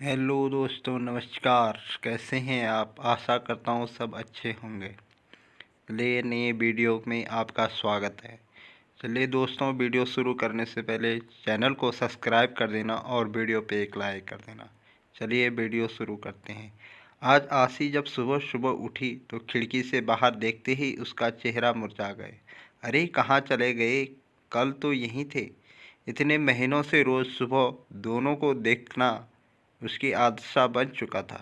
Hello दोस्तों, नमस्कार। कैसे हैं आप? आशा करता हूँ सब अच्छे होंगे। चलिए, नए वीडियो में आपका स्वागत है। चलिए दोस्तों, वीडियो शुरू करने से पहले चैनल को सब्सक्राइब कर देना और वीडियो पे एक लाइक कर देना। चलिए वीडियो शुरू करते हैं। आज आशी जब सुबह सुबह उठी तो खिड़की से बाहर देखते ही उसका चेहरा मुरझा गए। अरे कहाँ चले गए? कल तो यहीं थे। इतने महीनों से रोज़ सुबह दोनों को देखना उसकी आदत सा बन चुका था,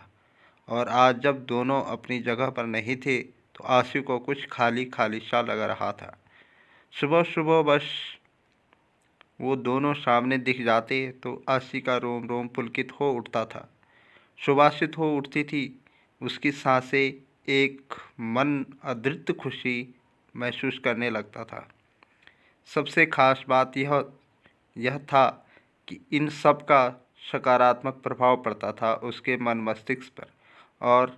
और आज जब दोनों अपनी जगह पर नहीं थे तो आशी को कुछ खाली खाली सा लग रहा था। सुबह सुबह बस वो दोनों सामने दिख जाते तो आशी का रोम रोम पुलकित हो उठता था, सुवासित हो उठती थी उसकी सांसें। एक मन अदृत खुशी महसूस करने लगता था। सबसे खास बात यह था कि इन सब का सकारात्मक प्रभाव पड़ता था उसके मन मस्तिष्क पर, और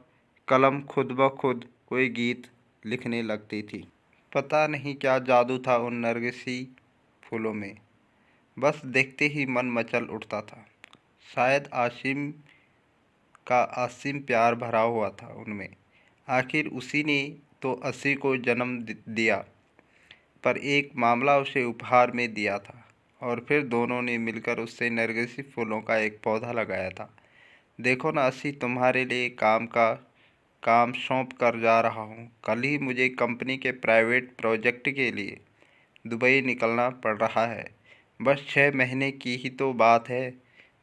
कलम खुद ब खुद कोई गीत लिखने लगती थी। पता नहीं क्या जादू था उन नरगिसी फूलों में, बस देखते ही मन मचल उठता था। शायद आसिम का असीम प्यार भरा हुआ था उनमें। आखिर उसी ने तो असी को जन्म दिया, पर एक मामला उसे उपहार में दिया था, और फिर दोनों ने मिलकर उससे नरगिसी फूलों का एक पौधा लगाया था। देखो ना असी, तुम्हारे लिए काम सौंप कर जा रहा हूँ। कल ही मुझे कंपनी के प्राइवेट प्रोजेक्ट के लिए दुबई निकलना पड़ रहा है। बस 6 महीने की ही तो बात है,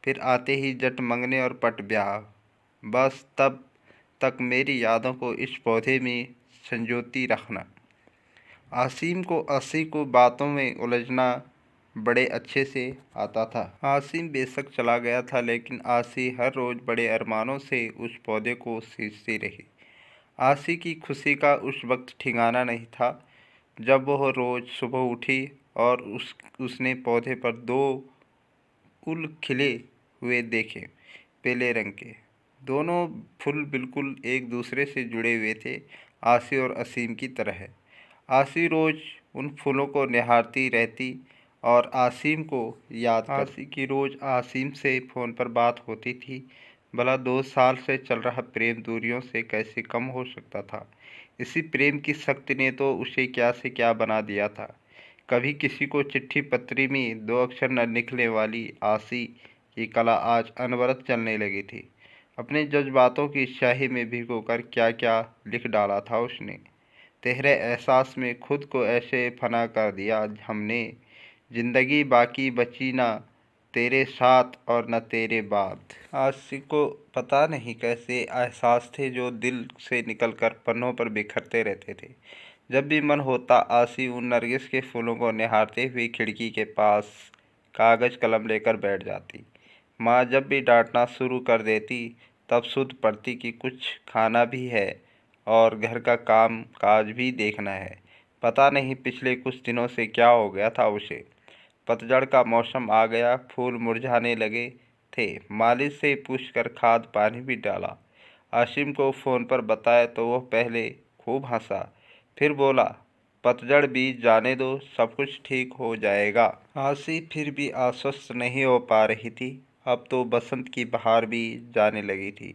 फिर आते ही जट मंगने और पट ब्याह। बस तब तक मेरी यादों को इस पौधे में संजोती रखना। आसिम को असी को बातों में उलझना बड़े अच्छे से आता था। आसिम बेशक चला गया था, लेकिन आसी हर रोज़ बड़े अरमानों से उस पौधे को सींचती रही। आसी की खुशी का उस वक्त ठिकाना नहीं था जब वह रोज़ सुबह उठी और उसने पौधे पर 2 फूल खिले हुए देखे, पीले रंग के। दोनों फूल बिल्कुल एक दूसरे से जुड़े हुए थे, आसी और असीम की तरह। आसी रोज़ उन फूलों को निहारती रहती और आसिम को याद कर। आसी की रोज़ आसिम से फ़ोन पर बात होती थी। भला 2 साल से चल रहा प्रेम दूरियों से कैसे कम हो सकता था? इसी प्रेम की शक्ति ने तो उसे क्या से क्या बना दिया था। कभी किसी को चिट्ठी पत्री में 2 अक्षर न लिखने वाली आसी की कला आज अनवरत चलने लगी थी। अपने जज्बातों की स्याही में भिगोकर क्या क्या लिख डाला था उसने। तेरे एहसास में खुद को ऐसे फना कर दिया हमने, जिंदगी बाकी बची ना तेरे साथ और न तेरे बाद। आशी को पता नहीं कैसे एहसास थे जो दिल से निकलकर पन्नों पर बिखरते रहते थे। जब भी मन होता आशी उन नरगिस के फूलों को निहारते हुए खिड़की के पास कागज़ कलम लेकर बैठ जाती। माँ जब भी डांटना शुरू कर देती तब सुध पड़ती कि कुछ खाना भी है और घर का काम काज भी देखना है। पता नहीं पिछले कुछ दिनों से क्या हो गया था उसे। पतझड़ का मौसम आ गया, फूल मुरझाने लगे थे। माली से पूछकर खाद पानी भी डाला। आसिम को फ़ोन पर बताया तो वह पहले खूब हंसा, फिर बोला पतझड़ बीत जाने दो, सब कुछ ठीक हो जाएगा। आशी फिर भी आश्वस्त नहीं हो पा रही थी। अब तो बसंत की बहार भी जाने लगी थी,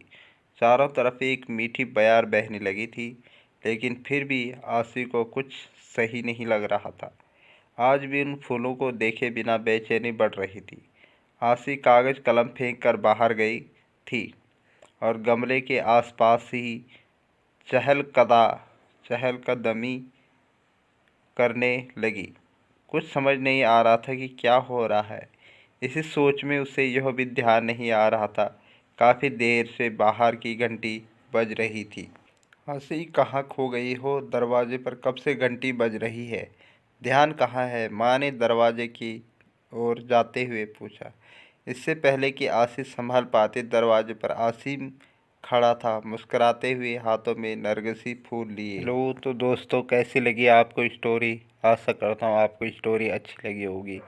चारों तरफ एक मीठी बयार बहने लगी थी, लेकिन फिर भी आशी को कुछ सही नहीं लग रहा था। आज भी उन फूलों को देखे बिना बेचैनी बढ़ रही थी। आशी कागज़ कलम फेंक कर बाहर गई थी और गमले के आसपास ही चहलकदमी करने लगी। कुछ समझ नहीं आ रहा था कि क्या हो रहा है। इसी सोच में उसे यह भी ध्यान नहीं आ रहा था, काफ़ी देर से बाहर की घंटी बज रही थी। हंसी कहाँ खो गई हो? दरवाजे पर कब से घंटी बज रही है, ध्यान कहाँ है? माँ ने दरवाजे की ओर जाते हुए पूछा। इससे पहले कि आशीष संभाल पाते, दरवाजे पर आसिम खड़ा था, मुस्कुराते हुए, हाथों में नरगिसी फूल लिए। हेलो, तो दोस्तों कैसी लगी आपको स्टोरी? आशा करता हूँ आपको स्टोरी अच्छी लगी होगी।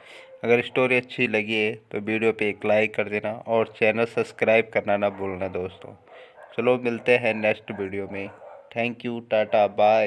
अगर स्टोरी अच्छी लगी है तो वीडियो पे एक लाइक कर देना और चैनल सब्सक्राइब करना ना भूलना दोस्तों। चलो मिलते हैं नेक्स्ट वीडियो में। Thank you, tata, bye.